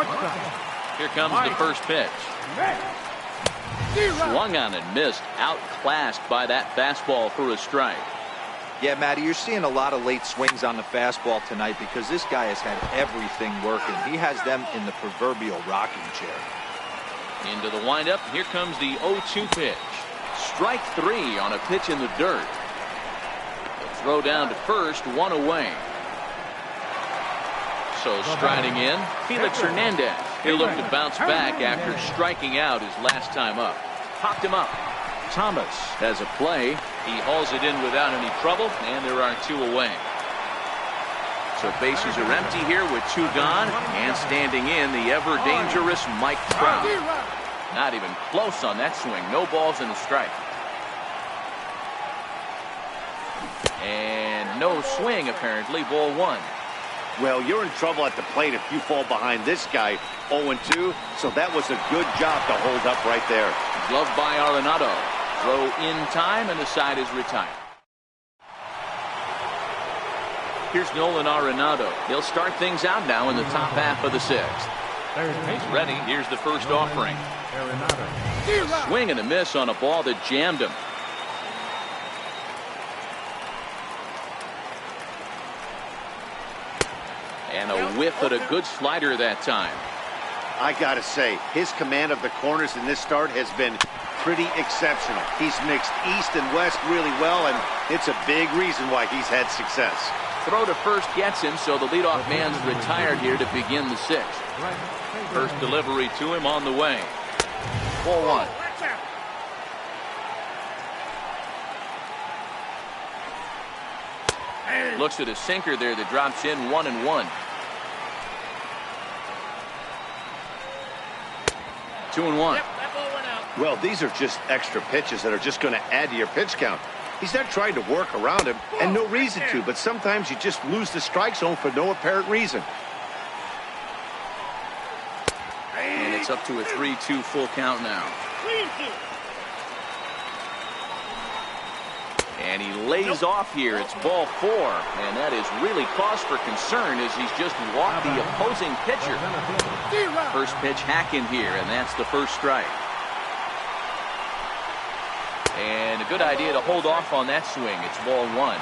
Here comes the first pitch. Swung on and missed. Outclassed by that fastball for a strike. Yeah, Matty, you're seeing a lot of late swings on the fastball tonight because this guy has had everything working. He has them in the proverbial rocking chair. Into the windup. Here comes the 0-2 pitch. Strike three on a pitch in the dirt. The throw down to first, one away. So striding in, Felix Hernandez. He'll look to bounce back after striking out his last time up. Popped him up. Thomas has a play. He hauls it in without any trouble, and there are two away. So bases are empty here with two gone, and standing in the ever-dangerous Mike Trout. Not even close on that swing. No balls and a strike. And no swing, apparently. Ball one. Well, you're in trouble at the plate if you fall behind this guy. 0-2, so that was a good job to hold up right there. Glove by Arenado. Throw in time, and the side is retired. Here's Nolan Arenado. He'll start things out now in the top half of the sixth. He's ready. Here's the first offering. A swing and a miss on a ball that jammed him. And a whiff at a good slider that time. I gotta say, his command of the corners in this start has been pretty exceptional. He's mixed east and west really well, and it's a big reason why he's had success. Throw to first gets him, so the leadoff man's retired here to begin the sixth. First delivery to him on the way. Ball one. Looks at a sinker there that drops in 1-1. 2-1. Well, these are just extra pitches that are just going to add to your pitch count. He's not trying to work around him, and no reason to, but sometimes you just lose the strike zone for no apparent reason. And it's up to a 3-2 full count now. And he lays off here. It's ball four, and that is really cause for concern as he's just walked the opposing pitcher. First pitch hack in here, and that's the first strike. And a good idea to hold off on that swing. It's ball one.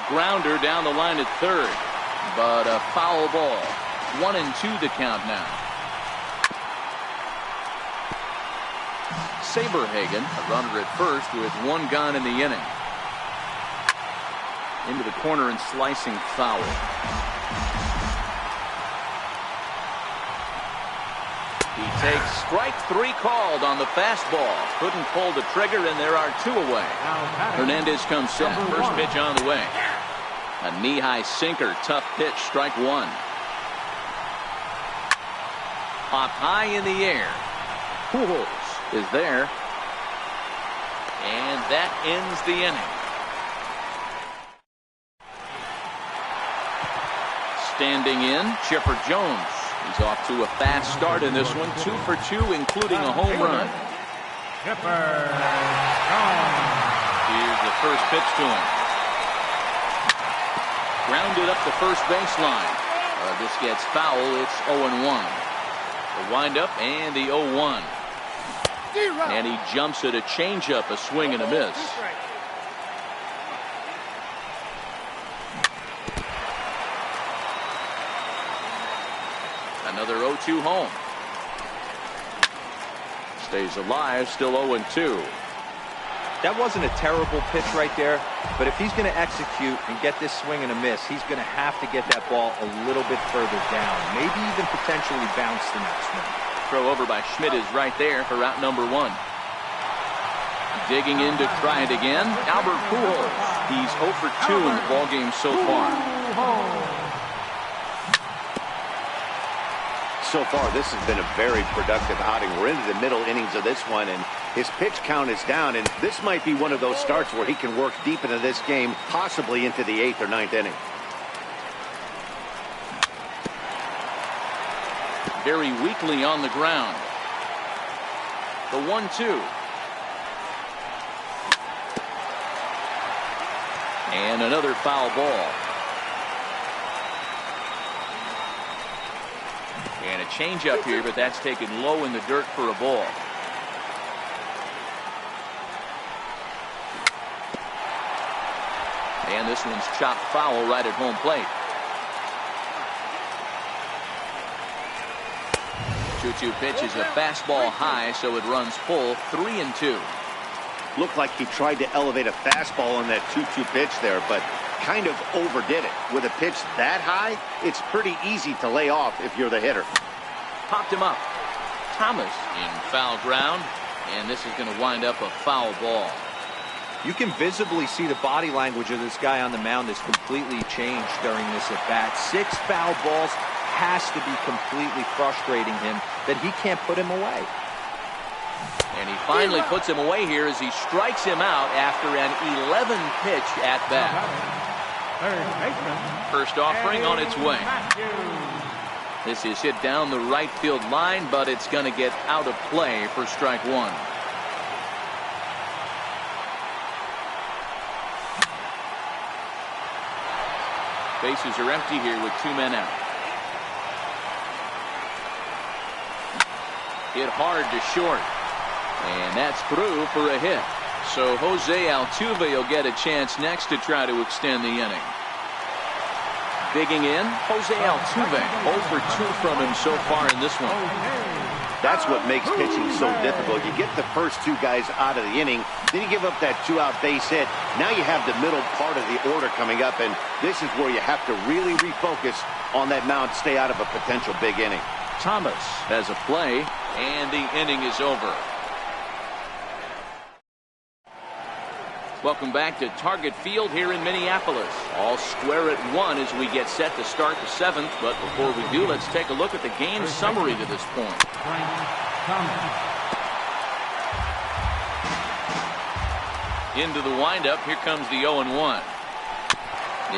Grounder down the line at third, but a foul ball. 1-2 the count now. Saberhagen, a runner at first with one gone in the inning. Into the corner and slicing foul. He takes strike three called on the fastball. Couldn't pull the trigger, and there are two away. Hernandez comes set. First pitch on the way. A knee-high sinker. Tough pitch. Strike one. Popped high in the air. Pujols is there. And that ends the inning. Standing in, Chipper Jones. He's off to a fast start in this one. 2 for 2, including a home run. Chipper Jones. Here's the first pitch to him. Grounded up the first baseline. This gets foul. It's 0-1. The windup and the 0-1. And he jumps at a changeup, a swing and a miss. Another 0-2 home. Stays alive, still 0-2. That wasn't a terrible pitch right there, but if he's going to execute and get this swing and a miss, he's going to have to get that ball a little bit further down, maybe even potentially bounce the next one. Throw over by Schmidt is right there for out number one. Digging in to try it again, Albert Pujols. He's 0 for 2 in the ballgame so far. So far, this has been a very productive outing. We're into the middle innings of this one, and his pitch count is down, and this might be one of those starts where he can work deep into this game, possibly into the 8th or 9th inning. Very weakly on the ground. The 1-2. And another foul ball. And a changeup here, but that's taken low in the dirt for a ball. And this one's chopped foul right at home plate. 2-2 pitch is a fastball high, so it runs full, 3-2. Looked like he tried to elevate a fastball on that 2-2 pitch there, but kind of overdid it. With a pitch that high, it's pretty easy to lay off if you're the hitter. Popped him up. Thomas in foul ground, and this is going to wind up a foul ball. You can visibly see the body language of this guy on the mound has completely changed during this at bat. 6 foul balls has to be completely frustrating him that he can't put him away. And he finally puts him away here as he strikes him out after an 11 pitch at bat. First offering on its way. This is hit down the right field line, but it's going to get out of play for strike one. Bases are empty here with 2 men out. Hit hard to short. And that's through for a hit. So Jose Altuve will get a chance next to try to extend the inning. Digging in, Jose Altuve. 0 for 2 from him so far in this one. That's what makes pitching so difficult. You get the first 2 guys out of the inning, then you give up that 2-out base hit. Now you have the middle part of the order coming up, and this is where you have to really refocus on that mound, stay out of a potential big inning. Thomas has a play, and the inning is over. Welcome back to Target Field here in Minneapolis. All square at 1 as we get set to start the 7th. But before we do, let's take a look at the game summary to this point. Into the windup, here comes the 0-1.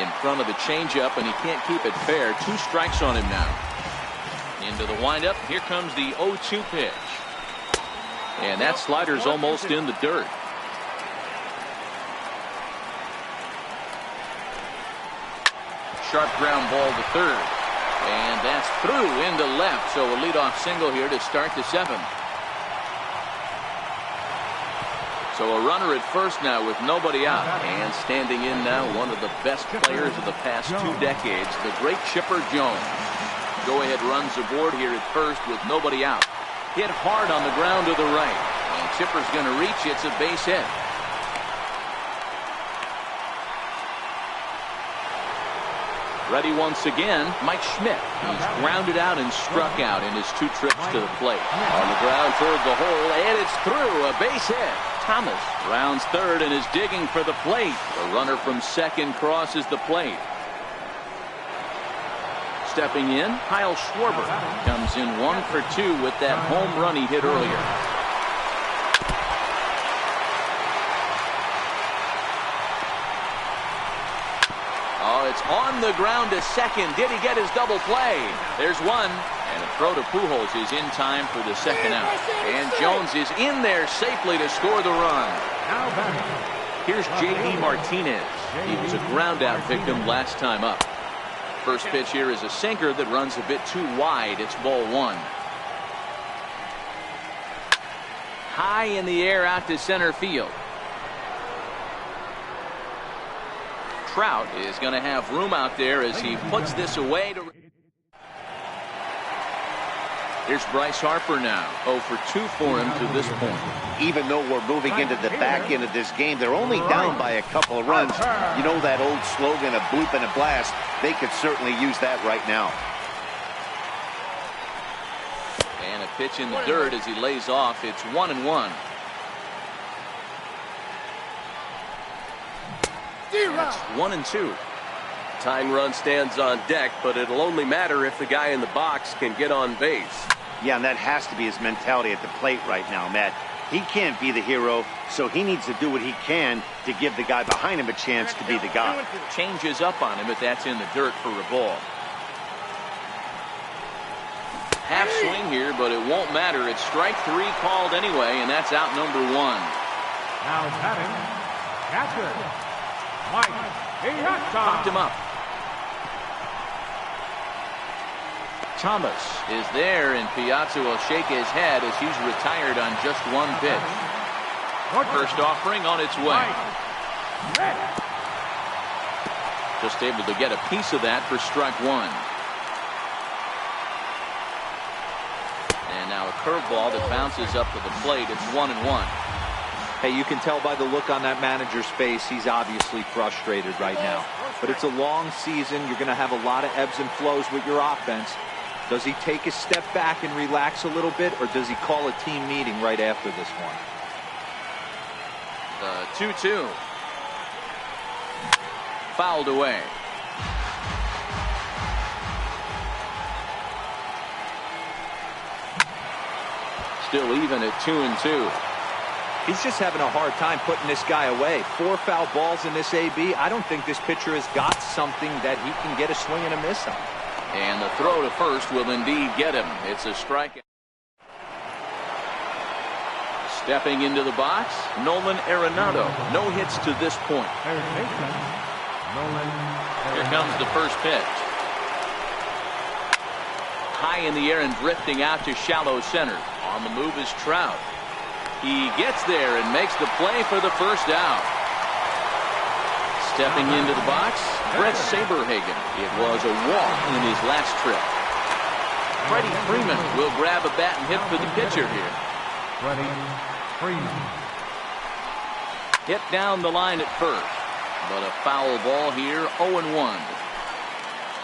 In front of the changeup, and he can't keep it fair. 2 strikes on him now. Into the windup, here comes the 0-2 pitch. And that slider's almost in the dirt. Sharp ground ball to third. And that's through into left. So a leadoff single here to start the 7th. So a runner at first now with nobody out. And standing in now, one of the best players of the past 2 decades, the great Chipper Jones. Go-ahead runs aboard here at first with nobody out. Hit hard on the ground to the right. And Chipper's going to reach. It's a base hit. Ready once again, Mike Schmidt. He's grounded out and struck out in his 2 trips to the plate. On the ground toward the hole, and it's through. A base hit. Thomas rounds third and is digging for the plate. The runner from second crosses the plate. Stepping in, Kyle Schwarber comes in 1 for 2 with that home run he hit earlier. Oh, it's on the ground to second. Did he get his double play? There's one. And a throw to Pujols is in time for the 2nd out. And Jones is in there safely to score the run. Here's J.D. Martinez. He was a ground out victim last time up. First pitch here is a sinker that runs a bit too wide. It's ball 1. High in the air out to center field. Trout is going to have room out there as he puts this away. Here's Bryce Harper now. 0 for 2 for him to this point. Even though we're moving into the back end of this game, they're only down by a couple of runs. You know that old slogan, a bloop and a blast. They could certainly use that right now. And a pitch in the dirt as he lays off. It's 1-1. It's 1-2. Tying run stands on deck, but it'll only matter if the guy in the box can get on base. Yeah, and that has to be his mentality at the plate right now, Matt. He can't be the hero, so he needs to do what he can to give the guy behind him a chance to be the guy. Changes up on him, but that's in the dirt for a ball. Half swing here, but it won't matter. It's strike 3 called anyway, and that's out number 1. Now batting, catcher, Mike Piazza. Popped him up. Thomas is there, and Piazza will shake his head as he's retired on just one pitch. First offering on its way. Just able to get a piece of that for strike one. And now a curveball that bounces up to the plate. It's 1-1. Hey, you can tell by the look on that manager's face, he's obviously frustrated right now. But it's a long season. You're going to have a lot of ebbs and flows with your offense. Does he take a step back and relax a little bit, or does he call a team meeting right after this one? The 2-2. Fouled away. Still even at 2-2. He's just having a hard time putting this guy away. 4 foul balls in this AB. I don't think this pitcher has got something that he can get a swing and a miss on. And the throw to first will indeed get him. It's a strike. Stepping into the box, Nolan Arenado. No hits to this point. Here comes the first pitch. High in the air and drifting out to shallow center. On the move is Trout. He gets there and makes the play for the first out. Stepping into the box, Brett Saberhagen. It was a walk in his last trip. Freddie Freeman will grab a bat and hit for the pitcher here. Freddie Freeman. Hit down the line at first, but a foul ball here. 0-1.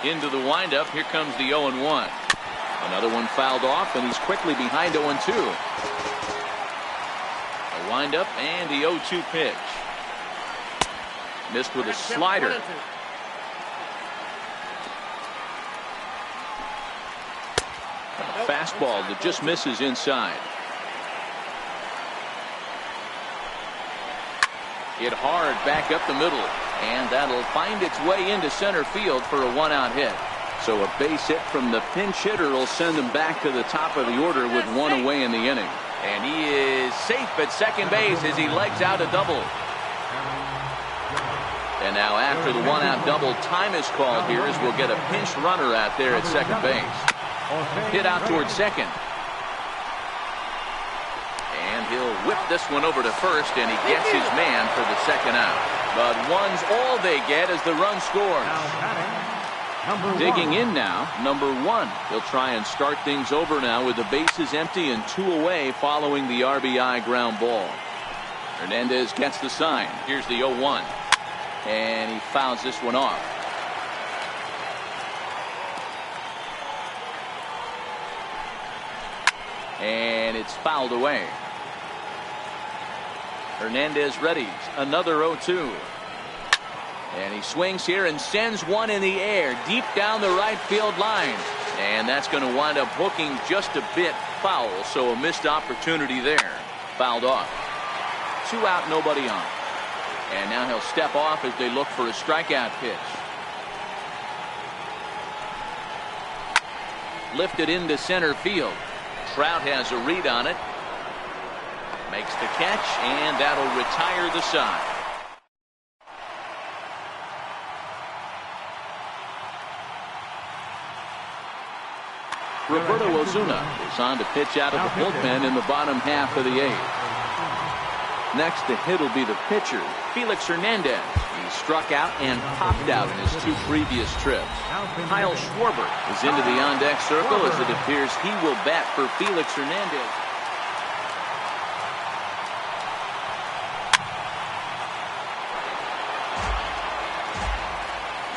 Into the windup. Here comes the 0-1. Another one fouled off, and he's quickly behind 0-2. A windup and the 0-2 pitch. Missed with a slider. A fastball that just misses inside. Hit hard back up the middle, and that'll find its way into center field for a 1-out hit. So a base hit from the pinch hitter will send him back to the top of the order with 1 away in the inning. And he is safe at second base as he legs out a double. And now after the 1-out double, time is called here as we'll get a pinch runner out there at second base. Hit out towards second. And he'll whip this one over to first, and he gets his man for the second out. But one's all they get as the run scores. Digging in now, number 1. He'll try and start things over now with the bases empty and 2 away following the RBI ground ball. Hernandez gets the sign. Here's the 0-1. And he fouls this one off. And it's fouled away. Hernandez readies another 0-2. And he swings here and sends one in the air deep down the right field line. And that's going to wind up hooking just a bit foul. So a missed opportunity there. Fouled off. 2 out, nobody on. And now he'll step off as they look for a strikeout pitch. Lifted into center field. Trout has a read on it. Makes the catch, and that'll retire the side. Roberto Osuna is on to pitch out of the bullpen in the bottom half of the 8th. Next to hit will be the pitcher, Felix Hernandez. He struck out and popped out in his 2 previous trips. Kyle Schwarber is into the on-deck circle as it appears he will bat for Felix Hernandez.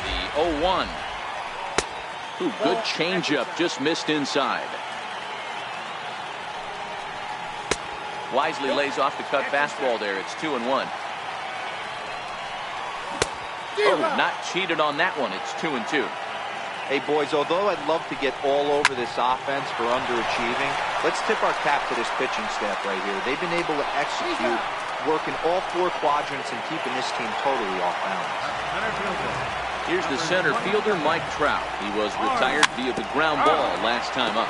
The 0-1. Ooh, good changeup, just missed inside. Wisely lays off the cut fastball there. It's 2-1. Oh, not cheated on that one. It's 2-2. Hey, boys, although I'd love to get all over this offense for underachieving, let's tip our cap to this pitching staff right here. They've been able to execute, working all 4 quadrants and keeping this team totally off balance. Here's the center fielder, Mike Trout. He was retired via the ground ball last time up.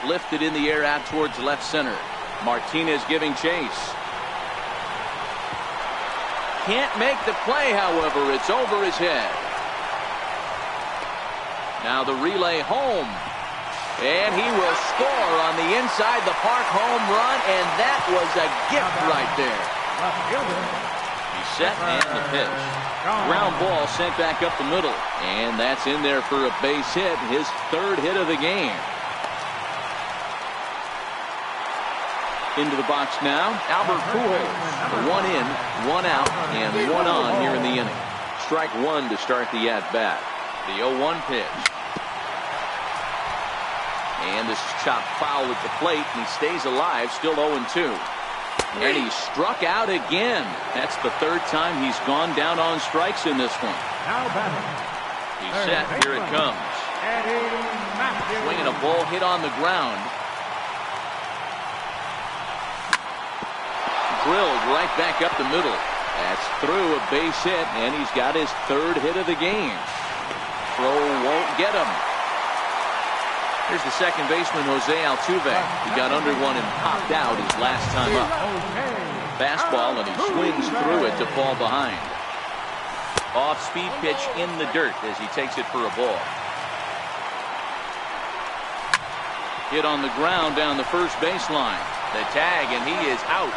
Lifted in the air out towards left center. Martinez giving chase. Can't make the play, however. It's over his head. Now the relay home. And he will score on the inside the park home run, and that was a gift right there. He's set and the pitch. Ground ball sent back up the middle, and that's in there for a base hit, his third hit of the game. Into the box now, Albert Pujols. One in, one out, and one on here in the inning. Strike one to start the at-bat. The 0-1 pitch. And this is chopped foul at the plate, and he stays alive, still 0-2. And he's struck out again. That's the third time he's gone down on strikes in this one. He's set. Here it comes. Swinging a ball hit on the ground. Drilled right back up the middle. That's through a base hit, and he's got his third hit of the game. Throw won't get him. Here's the second baseman, Jose Altuve. He got under one and popped out his last time up. Fastball, and he swings through it to fall behind. Off-speed pitch in the dirt as he takes it for a ball. Hit on the ground down the first baseline. The tag, and he is out.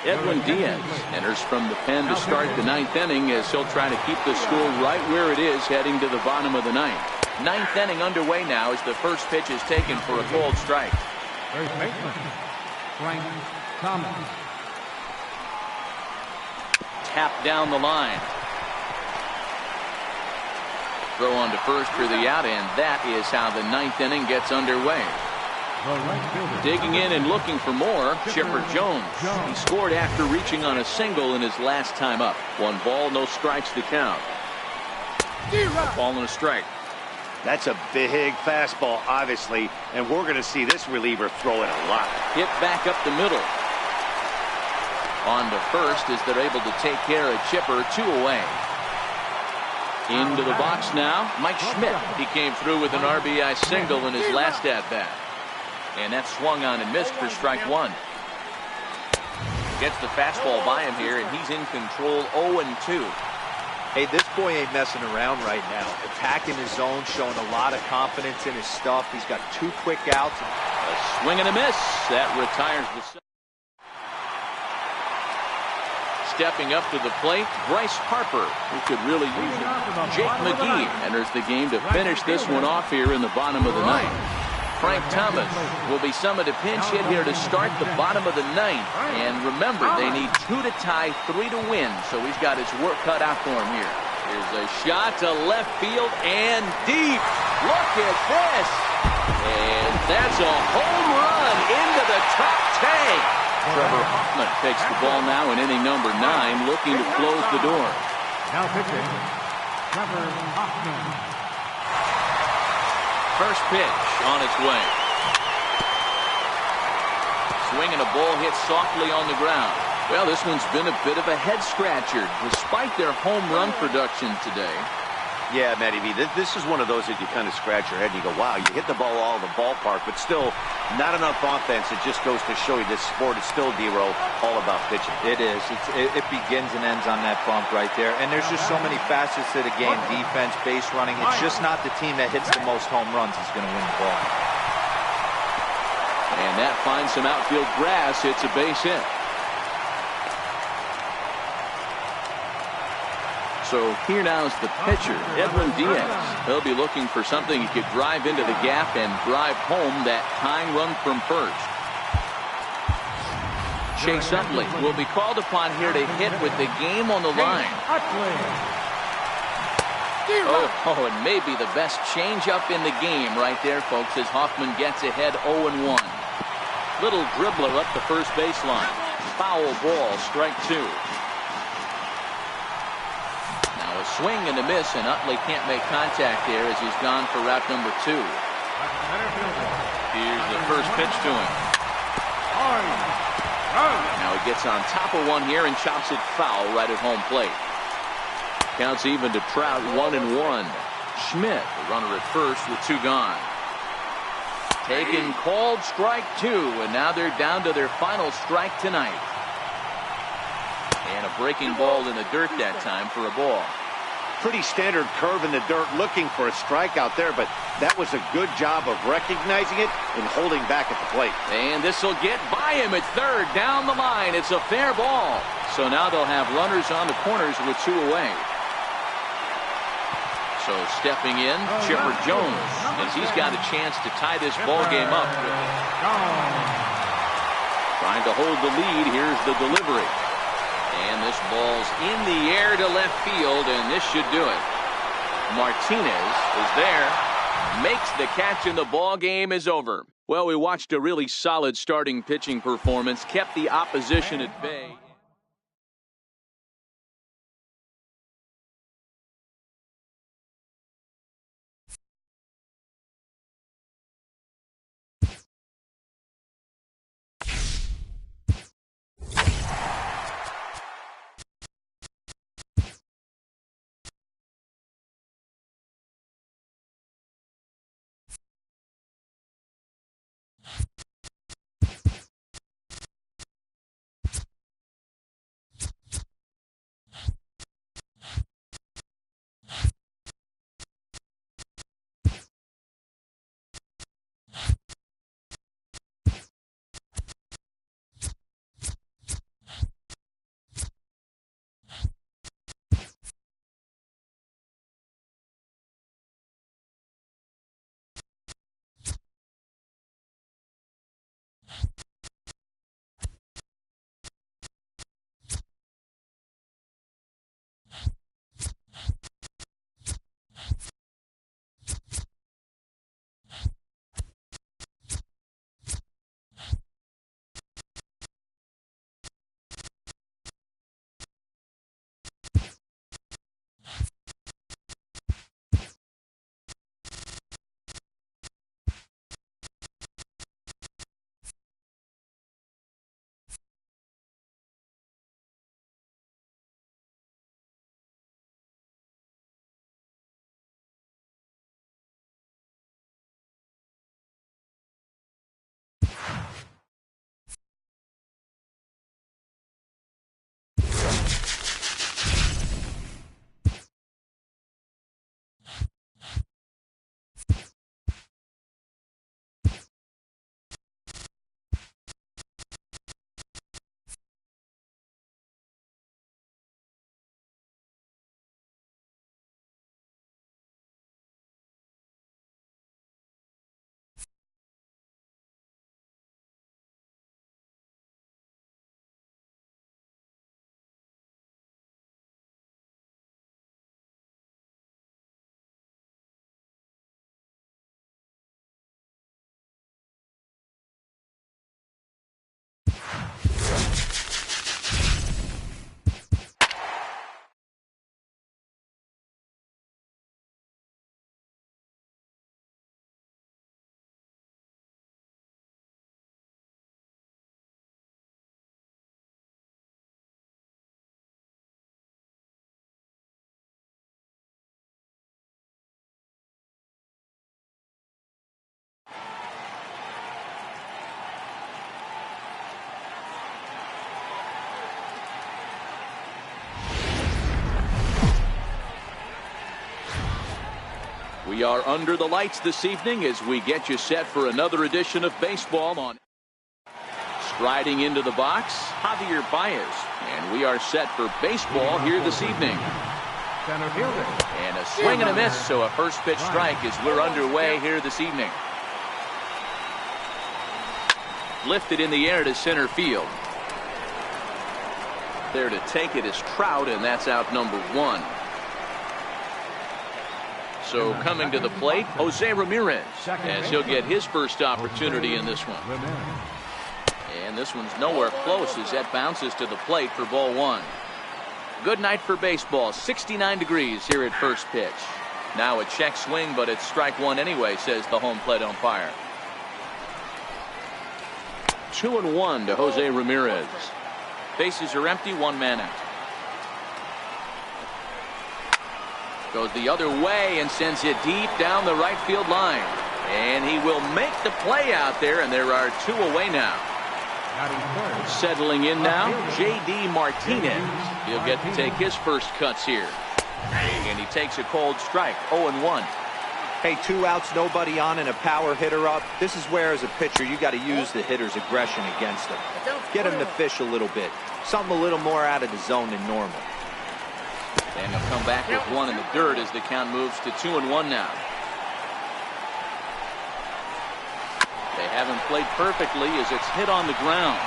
Edwin Diaz enters from the pen to start the ninth inning as he'll try to keep the score right where it is heading to the bottom of the ninth. Ninth inning underway now as the first pitch is taken for a called strike. First baseman, Frank Thomas. Tap down the line. Throw on to first for the out, and that is how the ninth inning gets underway. Digging in and looking for more, Chipper Jones. He scored after reaching on a single in his last time up. 1 ball, no strikes to count. Ball and a strike. That's a big fastball, obviously, and we're going to see this reliever throw it a lot. Hit back up the middle. On to first as they're able to take care of Chipper. 2 away. Into the box now, Mike Schmidt. He came through with an RBI single in his last at-bat. And that swung on and missed for strike one. Gets the fastball by him here, and he's in control. 0-2. Hey, this boy ain't messing around right now. Attacking his zone, showing a lot of confidence in his stuff. He's got 2 quick outs. A swing and a miss. That retires the... Stepping up to the plate, Bryce Harper, who could really use it. Jake McGee enters the game to finish this one off here in the bottom of the ninth. Frank Thomas will be summoned to pinch hit here to start the bottom of the ninth. And remember, they need 2 to tie, 3 to win, so he's got his work cut out for him here. Here's a shot to left field and deep. Look at this. And that's a home run into the top tank. Trevor Hoffman takes the ball now in inning number 9, looking to close the door. Now pitching, Trevor Hoffman. First pitch on its way. Swinging a ball hit softly on the ground. Well, this one's been a bit of a head scratcher despite their home run production today. Yeah, Matty V, this is one of those that you kind of scratch your head and you go, wow, you hit the ball all in the ballpark, but still not enough offense. It just goes to show you this sport is still, D-Row, all about pitching. It is. It begins and ends on that bump right there. And there's just so many facets to the game. Defense, base running. It's just not the team that hits the most home runs is going to win the ball. And that finds some outfield grass. It's a base hit. So here now is the pitcher, Edwin Diaz. He'll be looking for something he could drive into the gap and drive home that tying run from first. Chase Utley will be called upon here to hit with the game on the line. Oh, and maybe the best changeup in the game right there, folks, as Hoffman gets ahead 0-1. Little dribbler up the first baseline. Foul ball, strike 2. A swing and a miss, and Utley can't make contact there as he's gone for route number 2. Here's the first pitch to him. Now he gets on top of one here and chops it foul right at home plate. Counts even to Trout, 1-1. Schmidt, the runner at first with 2 gone. Taken, called strike 2, and now they're down to their final strike tonight. And a breaking ball in the dirt that time for a ball. Pretty standard curve in the dirt, looking for a strikeout there, but that was a good job of recognizing it and holding back at the plate. And this will get by him at third, down the line. It's a fair ball. So now they'll have runners on the corners with 2 away. So stepping in, Chipper Jones, as he's got a chance to tie this ball game up. Trying to hold the lead. Here's the delivery. And this ball's in the air to left field, and this should do it. Martinez is there, makes the catch, and the ball game is over. Well, we watched a really solid starting pitching performance, kept the opposition at bay. We are under the lights this evening as we get you set for another edition of baseball on. Striding into the box, Javier Baez. And we are set for baseball here this evening. Center fielder. And a swing and a miss, so a first pitch strike as we're underway here this evening. Lifted in the air to center field. There to take it is Trout, and that's out number 1. So coming to the plate, Jose Ramirez, as he'll get his first opportunity in this one. And this one's nowhere close as that bounces to the plate for ball 1. Good night for baseball. 69 degrees here at first pitch. Now a check swing, but it's strike 1 anyway, says the home plate umpire. 2-1 to Jose Ramirez. Bases are empty, one man out. Goes the other way and sends it deep down the right field line. And he will make the play out there, and there are 2 away now. Settling in now, J.D. Martinez. He'll get to take his first cuts here. And he takes a cold strike, 0-1. Hey, 2 outs, nobody on, and a power hitter up. This is where, as a pitcher, you got to use the hitter's aggression against him. Get him to fish a little bit. Something a little more out of the zone than normal. And he'll come back with 1 in the dirt as the count moves to 2-1 now. They haven't played perfectly as it's hit on the ground.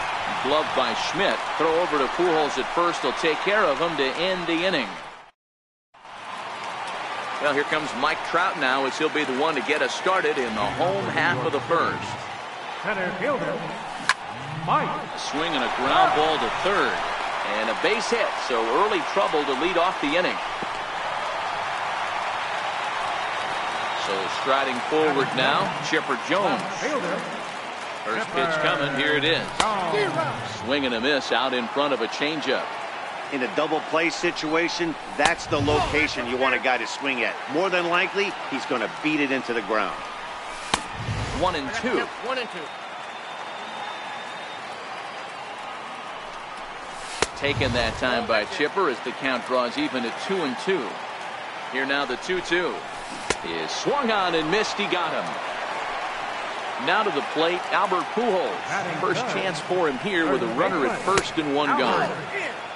Gloved by Schmidt. Throw over to Pujols at first. He'll take care of him to end the inning. Well, here comes Mike Trout now as he'll be the one to get us started in the home half of the first. Center fielder, Mike. Swing and a ground ball to third. And a base hit, so early trouble to lead off the inning. So striding forward now, Chipper Jones. First pitch coming, here it is. Swing and a miss out in front of a changeup. In a double play situation, that's the location you want a guy to swing at. More than likely, he's going to beat it into the ground. 1-2. 1-2. Taken that time by Chipper as the count draws even at 2-2. Here now the 2-2 is swung on and missed. He got him. Now to the plate, Albert Pujols. First chance for him here with a runner at first and 1 gone.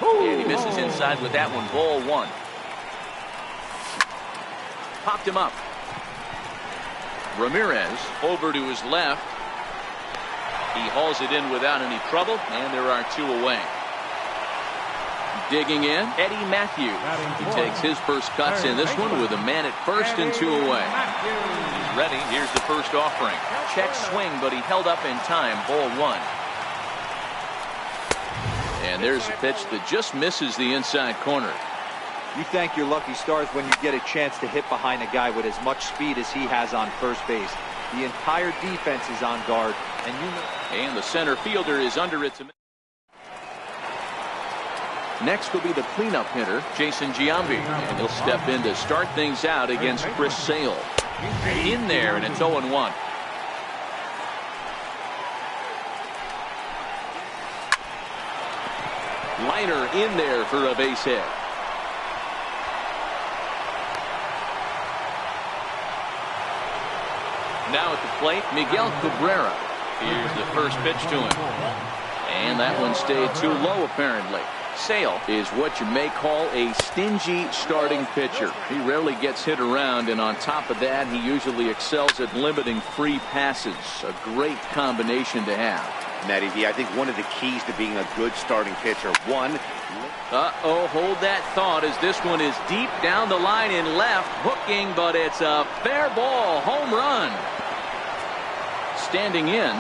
And he misses inside with that one. Ball 1. Popped him up. Ramirez over to his left. He hauls it in without any trouble, and there are 2 away. Digging in, Eddie Matthews. He takes his first cuts in this one with a man at first and 2 away. He's ready. Here's the first offering. Check swing, but he held up in time. Ball 1. And there's a pitch that just misses the inside corner. You thank your lucky stars when you get a chance to hit behind a guy with as much speed as he has on first base. The entire defense is on guard, and you know. And the center fielder is under it. Next will be the cleanup hitter, Jason Giambi, and he'll step in to start things out against Chris Sale. In there, and it's 0-1. Liner in there for a base hit. Now at the plate, Miguel Cabrera. Here's the first pitch to him. And that one stayed too low, apparently. Sale is what you may call a stingy starting pitcher. He rarely gets hit around, and on top of that, he usually excels at limiting free passes. A great combination to have. Matty V, I think one of the keys to being a good starting pitcher, one. Hold that thought as this one is deep down the line in left, hooking, but it's a fair ball, home run. Standing in.